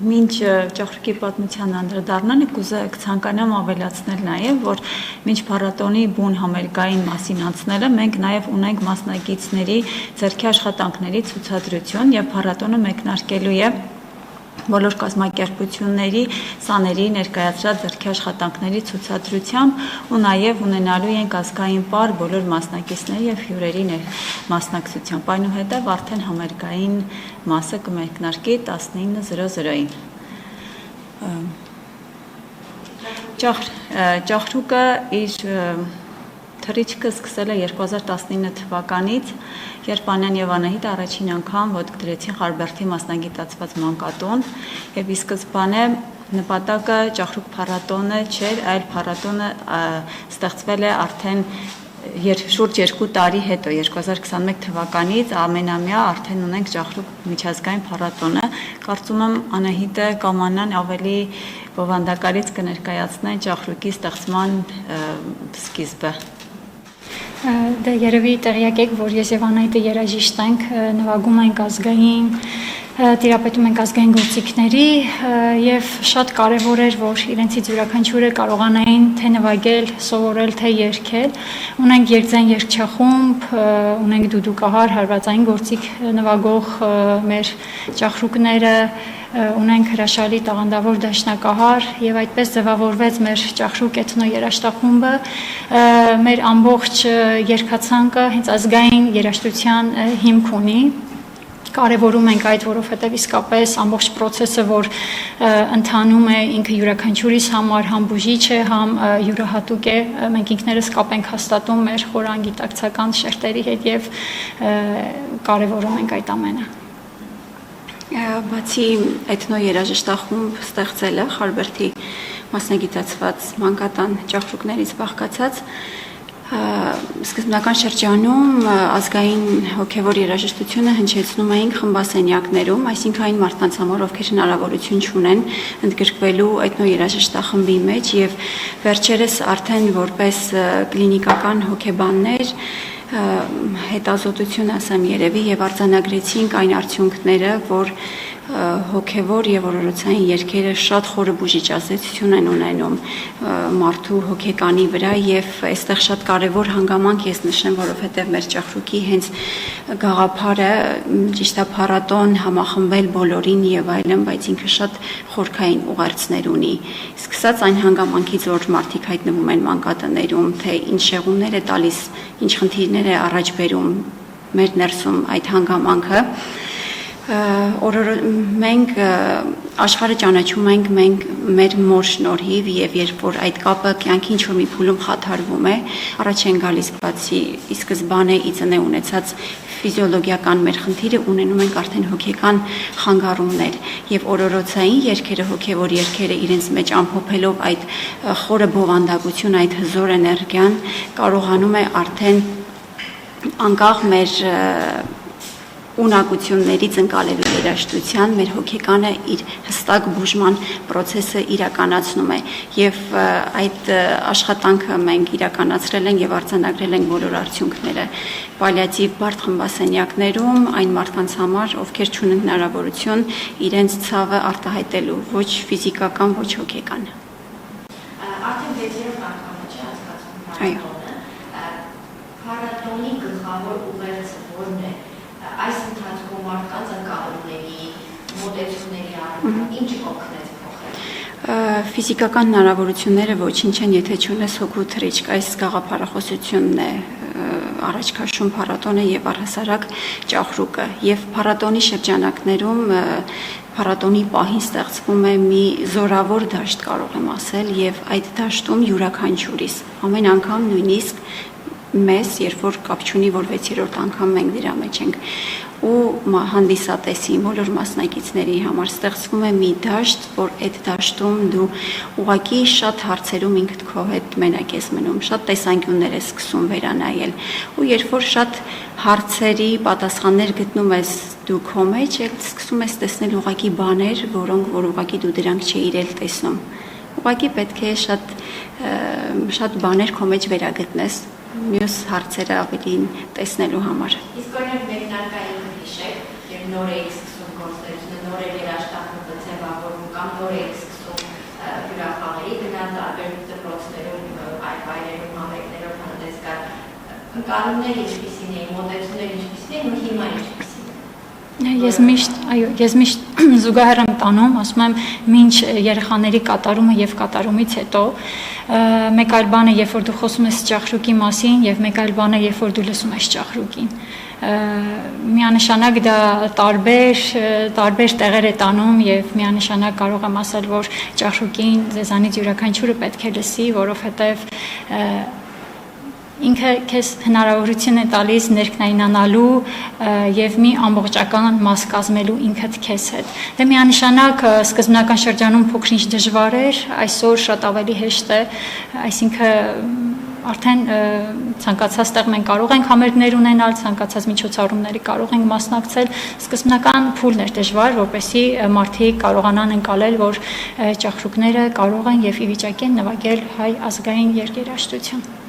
Մինչ ճախրուկի պատմության անդրադառնալը կցանկանամ ավելացնել նաև, որ մինչ փառատոնի բուն համերգային մասին անցնելը մենք նաև ունենք մասնակիցների ձեռքի աշխատանքների ցուցադրություն եւ փառատոնը մեկնարկելու է բոլոր կազմակերպությունների սաների ներկայացրած ձեռքի աշխատանքների ցուցադրությամբ ու նաև ունենալու ենք ազգային պար բոլոր մասնակիցների եւ հյուրերի մասնակցությամբ։ Այնուհետև արդեն համերգային մասը կմեկնարկի 19:00-ին։ Ճախրուկը իր թռիչքը սկսել է 2019 թվականից, երբ Անյան եւ Անահիտը առաջին անգամ ոտք դրեցին Խարբերդի մասնագիտացված մանկատուն եւ ի սկզբանե նպատակը ճախրուկ փառատոնը չէր, այլ փառատոնը ստեղծվել է արդեն շուրջ 2 տարի հետո 2021 թվականից ամենամյա արդեն ունենք ճախրուկ միջազգային փառատոնը։ Կարծում եմ Անահիտը կամ Անան ավելի բովանդակալից կներկայացնեն ճախրուկի ստեղծման սկիզբը։ Դե երևի տեղյակ եք, որ ես եւ Անահիտը երաժիշտ ենք, նվագում ենք ազգային, տիրապետում ենք ազգային գործիքների եւ շատ կարեւոր էր, որ իրենցից յուրաքանչյուրը կարողանային թե նվագել, սովորել, թե երգել։ Ունենք երգչային երգչախումբ, ունենք դուդուկահար, հարվածային գործիք նվագող մեր ճախրուկները, ունենք հրաշալի տաղանդավոր դաշնակահար եւ այդպես ձևավորվեց մեր ճախրուկ էթնո երաժշտախումբը, մեր ամբողջ երգացանկը հենց ազգային երաժշտության հիմք ունի։ Կարևորում ենք այդ, որովհետև իսկապես ամբողջ process-ը, որ ընթանում է, ինքը յուրաքանչյուրիս համար համ բուժիչ է, համ յուրահատուկ է, մենք ինքներս կապ ենք հաստատում մեր խորանգիտակցական շերտերի հետ եւ կարևորում ենք այդ ամենը։ Բացի էթնո երաժշտախումբ ստեղծելը Խարբերդի մասնագիտացված մանկատան ճախրուկներից բաղկացած սկզբնական շրջանում ազգային հոգևոր երաժշտությունը հնչեցնում էինք խմբասենյակներում, այսինքն այն մարդկանց համար, ովքեր հնարավորություն չունեն ընդգրկվելու էթնո երաժշտախմբի մեջ եւ վերջերս արդեն որպես կլինիկական հոգեբաններ հետազոտություն ասեմ երևի եւ արձանագրեցինք այն արդյունքները, որ հոգևոր եւ օրորոցային երգերը շատ խորը բուժիչ ազդեցություն են ունենում մարդու հոգեկանի վրա եւ այստեղ շատ կարեւոր հանգամանք ես նշեմ, որովհետեւ մեր ճախրուկի հենց գաղափարը ճիշտ է փառատոն համախմբել բոլորին եւ այլն, բայց ինքը շատ խորքային ուղերձներ ունի։ Սկսած այն հանգամանքից, որ մարդիկ հայտնվում են մանկատներում, թե ինչ շեղումներ է տալիս, ինչ խնդիրներ է առաջ բերում մեր ներսում այդ հանգամանքը, մենք աշխարհը ճանաչում ենք մենք մեր մոր շնորհիվ եւ երբ որ այդ կապը կյանքի ինչ որ մի փուլում խաթարվում է, առաջ են գալիս բացի ի սկզբանե ի ծնե ունեցած ֆիզիոլոգիական մեր խնդիրը ունենում ենք արդեն հոգեկան խանգարումներ եւ օրորոցային երգերը, հոգեվոր երգերը իրենց մեջ ամփոփելով այդ խորը բովանդակություն, այդ հզոր էներգիան կարողանում է արդեն անկախ մեր ունակություններից ընկալելու երաժշտության մեր հոգեկանը իր հստակ բուժման process-ը իրականացնում է եւ այդ աշխատանքը մենք իրականացրել ենք եւ արձանագրել ենք բոլոր արդյունքները պալիատիվ բարդ խմբասենյակներում այն մարդկանց համար, ովքեր չունեն հնարավորություն իրենց ցավը արտահայտելու ոչ ֆիզիկական, ոչ հոգեկան։ Արդեն 6-րդ անգամը չի անցկացվում։ Այո։ Փառատոնի գլխավոր ուղերձը որն է։ Այս ընթացքում մարդկանց ընկալումների, մոտեցումների առումով ինչ օգնեց փոխել։ Ֆիզիկական հնարավորությունները ոչինչ են, եթե չունես հոգու թռիչք, այս գաղափարախոսությունն է առաջ քաշում փառատոնը եւ առհասարակ ճախրուկը եւ փառատոնի շրջանակներում փառատոնի պահին ստեղծվում է մի զորավոր դաշտ կարող եմ ասել եւ այդ դաշտում յուրաքանչյուրիս ամեն անգամ նույնիսկ մեզ, երբ որ կապ չունի, որ 6-րդ անգամ մենք դրա մեջ ենք ու հանդիսատեսի բոլոր մասնակիցների համար ստեղծվում է մի դաշտ, որ այդ դաշտում դու ուղղակի շատ հարցերում ինքդ քո հետ մենակ ես մնում, շատ տեսանկյուններ ես սկսում վերանայել ու երբ որ շատ հարցերի պատասխաններ գտնում ես դու քո մեջ, սկսում ես տեսնել ուղղակի բաներ, որոնք որ ուղղակի դու դրանք չէիր տեսնում։ Ուղղակի պետք է շատ բաներ քո մեջ վերագտնես մյուս հարցերը ավելին տեսնելու համար։ Իսկ օրինակ մեկնարկային հիշեք, երբ նոր եք սկսում գործել, նոր եք երաժշտախումբը ձևավորում նոր եք սկսում հյուրախաղերի գնալ տարբեր դպրոցներում, այլ վայրերում, համերգներով հանդես գալ, ընկալումները ինչպիսին էին, մոտեցումները ինչպիսին էին ու հիմա ինչպիսին են։ Ես միշտ զուգահեռ եմ տանում, ասում եմ, մինչ երեխաների կատարումը եւ կատարումից հետո մեկ այլ բան է, երբ որ դու խոսում ես ճախրուկի մասին եւ մեկ այլ բան է, երբ որ դու լսում ես ճախրուկին։ Միանշանակ դա տարբեր տեղեր է տանում եւ միանշանակ կարող եմ ասել, որ ճախրուկին ձեզանից յուրաքանչյուրը պետք է լսի, որովհետեւ ինքը քեզ հնարավորություն է տալիս ներքնայինանալու եւ մի ամբողջական մաս կազմելու ինքդ քեզ հետ։ Դե միանշանակ սկզբնական շրջանում փոքր-ինչ դժվար էր, այսօր շատ ավելի հեշտ է, այսինքն արդեն ցանկացած տեղ մենք կարող ենք համերգներ ունենալ, ցանկացած միջոցառումների կարող ենք մասնակցել, սկզբնական փուլն էր դժվար, որպեսզի մարդիկ կարողանան ընկալել, որ ճախրուկները կարող են եւ ի վիճակի են նվագել հայ ազգային երգերաշտություն։